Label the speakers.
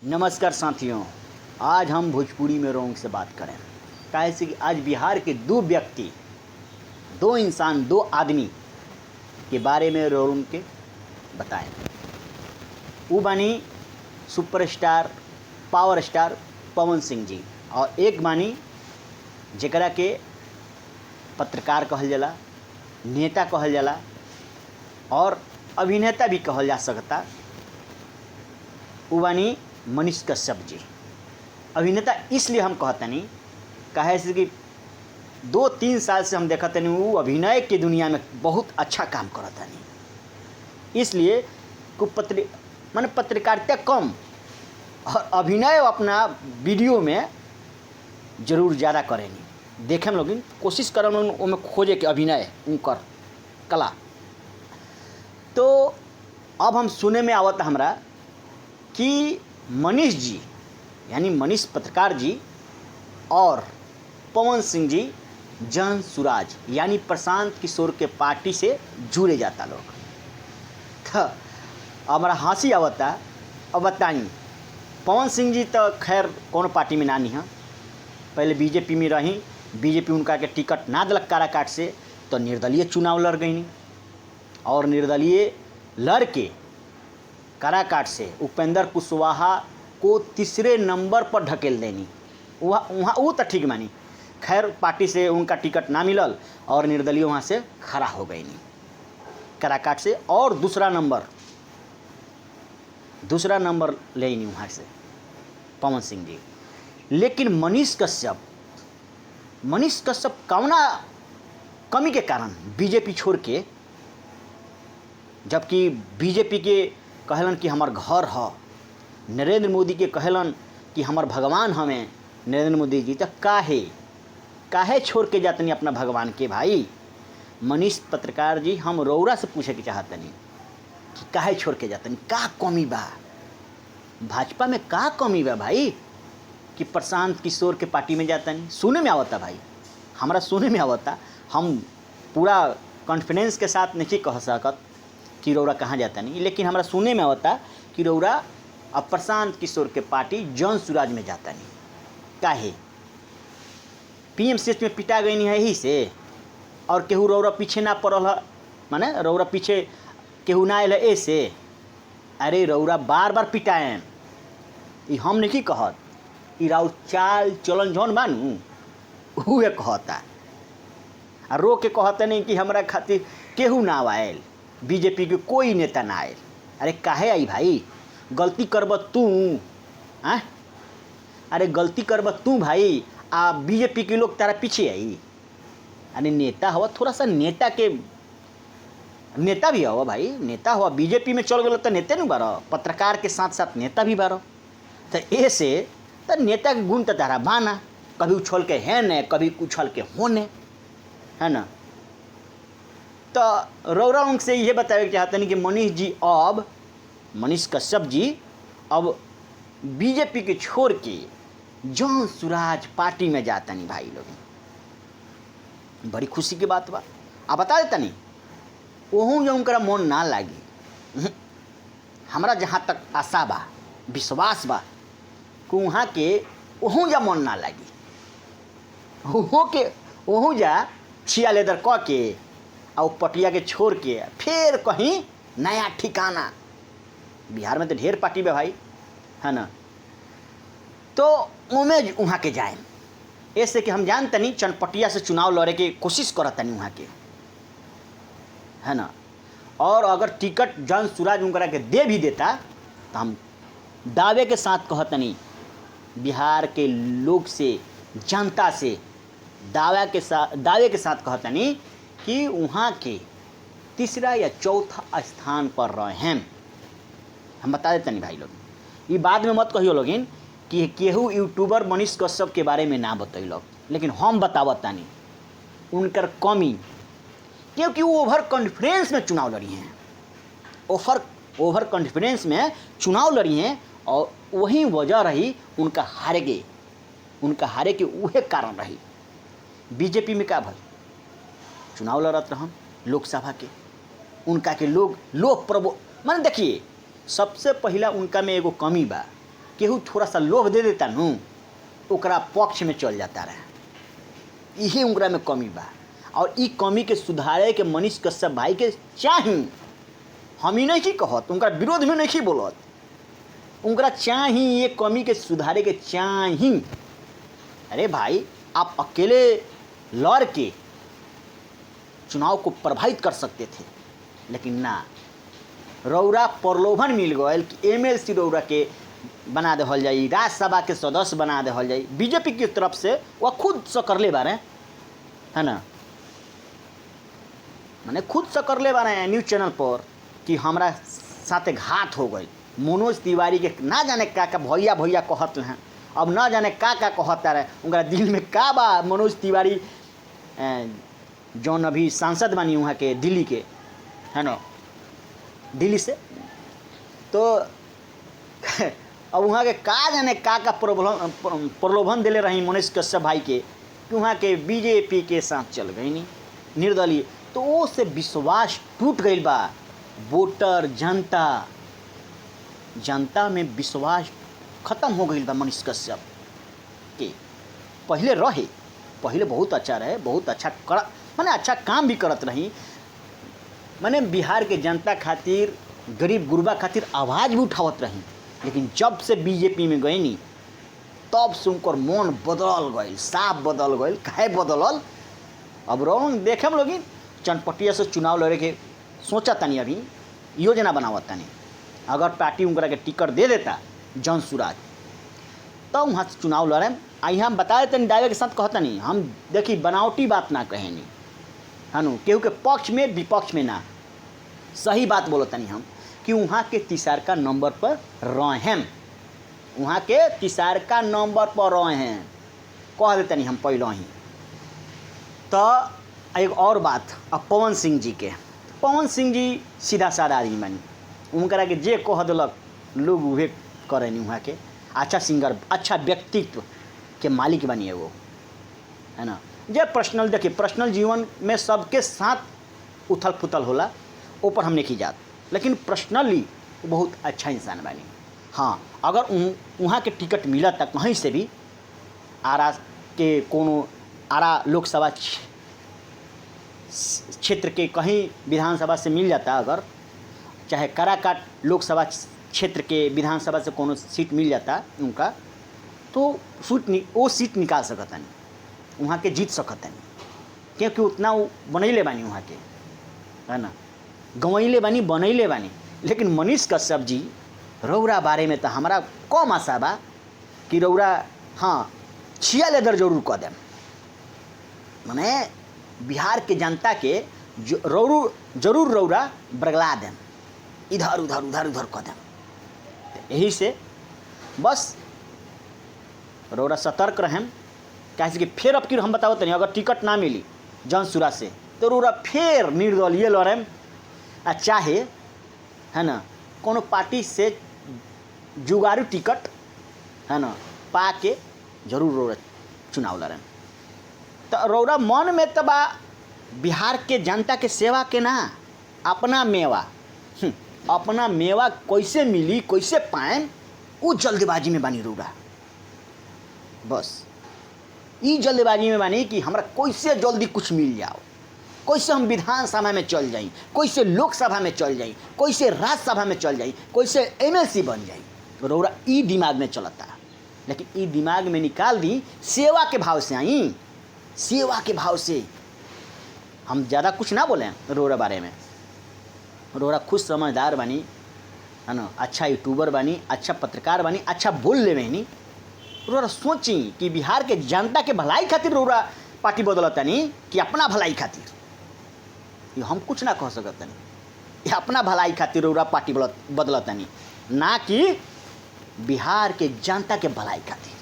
Speaker 1: नमस्कार साथियों, आज हम भोजपुरी में रोंग से बात करें। काहे से कि आज बिहार के दो व्यक्ति, दो इंसान, दो आदमी के बारे में रोंग के बताएं। वो बानी superstar power star Pawan Singh ji, और एक बानी जेकरा के पत्रकार कहल जाला, नेता कहल जाला और अभिनेता भी कहल जा सकता। वो बानी मनीष कश्यप जी। अभिनेता इसलिए हम कहतनी काहे से कि 2-3 साल से हम देखतनी वो अभिनय के दुनिया में बहुत अच्छा काम करतनी, इसलिए माने पत्रकारिता कम और अभिनय अपना वीडियो में जरूर ज़्यादा करेनी। देखे लोग कोशिश करें उनमें खोजे के अभिनय उनकर कला। तो अब हम सुने में आवता हमरा कि मनीष जी यानी मनीष पत्रकार जी और पवन सिंह जी जन सुराज यानी प्रशांत किशोर के पार्टी से जुड़े जाता लोग। तो हमारा हंसी आवता। अब बताई, पवन सिंह जी तो खैर कौन पार्टी में नानी है, पहले बीजेपी में रही। बीजेपी उनका के टिकट ना दिलक काराकाट से, तो निर्दलीय चुनाव लड़ गई और निर्दलीय लड़ के काराकाट से उपेंद्र कुशवाहा को तीसरे नंबर पर ढकेल देनी। वहाँ वो तो ठीक मानी, खैर पार्टी से उनका टिकट ना मिलल और निर्दलीय वहाँ से खड़ा हो गई नहीं काराकाट से, और दूसरा नंबर ले नहीं वहाँ से पवन सिंह जी। लेकिन मनीष कश्यप कौना कमी के कारण बीजेपी छोड़ के, जबकि बीजेपी के कहलन कि हमार घर है, नरेंद्र मोदी के कहलन कि हमार भगवान हमें नरेंद्र मोदी जी, तो काहे छोड़ के जातनी अपना भगवान के। भाई मनीष पत्रकार जी, हम रौरा से पूछे के चाहतनी कि काहे छोड़ के जातनी, का कमी बा भाजपा में, का कमी बा भाई कि प्रशांत किशोर के पार्टी में जातनी। सुने में आवता भाई, हमरा सुने में आवता। हम पूरा कॉन्फिडेंस के साथ नहीं कह सकत कि रौरा कहाँ जाता नहीं, लेकिन हमरा सुने में आवता कि रौरा अब प्रशांत किशोर के पार्टी जन सुराज में जाता नहीं। काहे पीएमसीएच में पिटा गई नहीं है यही से, और केहू रौरा पीछे ना पड़ल है, माने रौरा पीछे केहू ना आयल है ऐसे। अरे रौरा बार बार पिटाएं, ये हम नहीं कहत, ई राउर चाल चलन जौन बानू उहे कहता। आ रो के कहते नहीं कि हमरा खातिर केहू ना आयल, बीजेपी के कोई नेता ना आए। अरे काहे आई भाई, गलती करब तू, अरे गलती करब तू भाई, आ बीजेपी के लोग तारा पीछे आई। अरे नेता हुआ, थोड़ा सा नेता भी हुआ भाई, नेता हुआ बीजेपी में चल गए तो नेता नहीं बारो, पत्रकार के साथ साथ नेता भी बारो। तो ऐसे तो नेता के गुण तो तारा बाना, कभी उछल के है न, कभी उछल के होने, है ना। तो रौरा उनसे ये बतावे के चाहते हैं कि मनीष कश्यप जी अब बीजेपी के छोड़ के जन सुराज पार्टी में जाता नहीं। भाई लोग बड़ी खुशी की बात बा। आप बता देता नहीं वहूँ जो उनका मन ना लागी, हमरा जहाँ तक आशा बा, विश्वास बा कि वहाँ के वहूँ जा मन ना लागी, वहूँ जा छिया लेदर कह के और पटिया के छोड़ के फिर कहीं नया ठिकाना। बिहार में तो ढेर पार्टी बे भाई, है ना। तो उमें वहाँ के जाए, ऐसे कि हम जानते नहीं चनपटिया से चुनाव लड़े के कोशिश करता नहीं वहाँ के, है ना। और अगर टिकट जन सुराज उनकरा के दे भी देता तो हम दावे के साथ कहते नहीं, बिहार के लोग से, जनता से दावे के साथ कहते नहीं कि वहाँ के तीसरा या चौथा स्थान पर रहे हैं। हम बता देते नहीं भाई लोग, ये बाद में मत कहियो लोगिन कि केहू यूट्यूबर मनीष कश्यप के बारे में ना बतैलक, लेकिन हम बतावता नहीं उनकर कमी, क्योंकि वो ओवर कॉन्फिडेंस में चुनाव लड़ी हैं, ओवर कॉन्फिडेंस में चुनाव लड़ी हैं, और वही वजह रही उनका हारे के वह कारण रही। बीजेपी में क्या भाई चुनाव लड़त रहन लोकसभा के, उनका के लोग माने देखिए, सबसे पहला उनका में एगो कमी बा केहू थोड़ा सा लोभ दे देता नु ओकरा पक्ष में चल जाता रहे। यही उनकरा में कमी बा और ई कमी के सुधारे के मनीष कश्यप भाई के चाही। हम ही नहीं कहत, उनका विरोध में नहीं बोलत, उनका चाही ये कमी के सुधारे के चाही। अरे भाई आप अकेले लड़ के चुनाव को प्रभावित कर सकते थे, लेकिन ना, रौरा प्रलोभन मिल गए कि एमएलसी रौरा के बना देहल जाई, राज्यसभा के सदस्य बना देहल जाई। बीजेपी की तरफ से वह खुद से कर ले बारे है ना, मैंने खुद से कर ले बारे न्यूज़ चैनल पर कि हमारा साथे घात हो गई। मनोज तिवारी के ना जाने का भैया भैया कहत हैं, अब ना जाने का कहता रहे, उनका दिल में का बा। मनोज तिवारी जौन अभी सांसद बनी वहाँ के दिल्ली के है ना, दिल्ली से, तो अब वहाँ के का जाने का प्रलोभन दिले रही मनीष कश्यप भाई के कि वहाँ के बीजेपी के साथ चल गई नहीं निर्दलीय, तो वो से विश्वास टूट गई बा। वोटर जनता में विश्वास खत्म हो गई बा मनीष कश्यप के। पहले बहुत अच्छा रहे, बहुत अच्छा माने अच्छा काम भी करत रही, माने बिहार के जनता खातिर, गरीब गुरबा खातिर आवाज़ भी उठावत रही। लेकिन जब से बीजेपी में गई नी तब से उनकर मन बदल गई, साफ बदल गई। काहे बदलल अब रौन देखे हम लोग चनपटिया से चुनाव लड़े के सोचा तनी, अभी योजना बनावत तनी। अगर पार्टी उनकरा के टिकट दे देता जन सुराज तो वहाँ से चुनाव लड़े। आई हम बता देते दावे के साथ कहता नहीं, हम देखी बनावटी बात ना कहे नहीं है नु, केहू के पक्ष में विपक्ष में ना, सही बात बोलता नहीं हम कि वहाँ के तिसारका नंबर पर रहें, वहाँ के तिसारका नंबर पर रहें कह देते नहीं हम पहले ही। तो एक और बात, अब पवन सिंह जी के, पवन सिंह जी सीधा साधा आदमी बनी, उनकरा के जे कह दिलक लोग उहे करे नहीं। वहाँ के अच्छा सिंगर, अच्छा व्यक्तित्व के मालिक बनिए वो है ना। जे पर्सनल देखिए, पर्सनल जीवन में सबके साथ उथल पुथल होला, ऊपर हम नहीं जात, लेकिन पर्सनली बहुत अच्छा इंसान बनी। हाँ, अगर वहाँ के टिकट मिला था कहीं से भी, आरा के कोनो आरा लोकसभा क्षेत्र के कहीं विधानसभा से मिल जाता, अगर चाहे काराकाट लोकसभा क्षेत्र के विधानसभा से कोनो सीट मिल जाता उनका, तो वो सीट निकाल सकता नहीं, वहाँ के जीत सकता नहीं, क्योंकि उतना वो बनैले बानी वहाँ के है ना, गंवैले बानी बनैले बानी। लेकिन मनीष कश्यप जी रौरा बारे में तो हमारा कम आशा बा कि रौरा हाँ छिया लेदर जरूर कह देम, मने बिहार के जनता के जरूर रौरा बरगला देम, इधर उधर कह देम। यही से बस रौरा सतर्क रहें, कैसे कि फिर अब कि हम बताओ नहीं, अगर टिकट ना मिली जनसुरा से तो रौरा फिर निर्दलीय लड़ें, चाहे है ना कोनो पार्टी से जुगाड़ू टिकट है ना पा के जरूर रौरा चुनाव लड़ें। तो रौरा मन में तो बा बिहार के जनता के सेवा के ना, अपना मेवा अपना मेवा कैसे मिली कैसे पाएं वो जल्दबाजी में बानी रौरा। बस ई जल्दबाजी में बानी कि हमरा कैसे जल्दी कुछ मिल जाओ, कैसे हम विधानसभा में चल जाई, कैसे लोकसभा में चल जाई, कैसे राज्यसभा में चल जाई, कैसे एमएलसी बन जाई, रौरा ई दिमाग में चलता। लेकिन ई दिमाग में निकाल दी, सेवा के भाव से आई, सेवा के भाव से। हम ज़्यादा कुछ ना बोलें रौरा बारे में, रौरा खुद समझदार बनी है ना, अच्छा यूट्यूबर बनी, अच्छा पत्रकार बनी, अच्छा बोल ले बनी। रौरा सोची कि बिहार के जनता के भलाई खातिर रौरा पार्टी बदलता नहीं कि अपना भलाई खातिर, ये हम कुछ ना कह सकता नहीं, ये अपना भलाई खातिर रौरा पार्टी बदलता नहीं, ना कि बिहार के जनता के भलाई खातिर।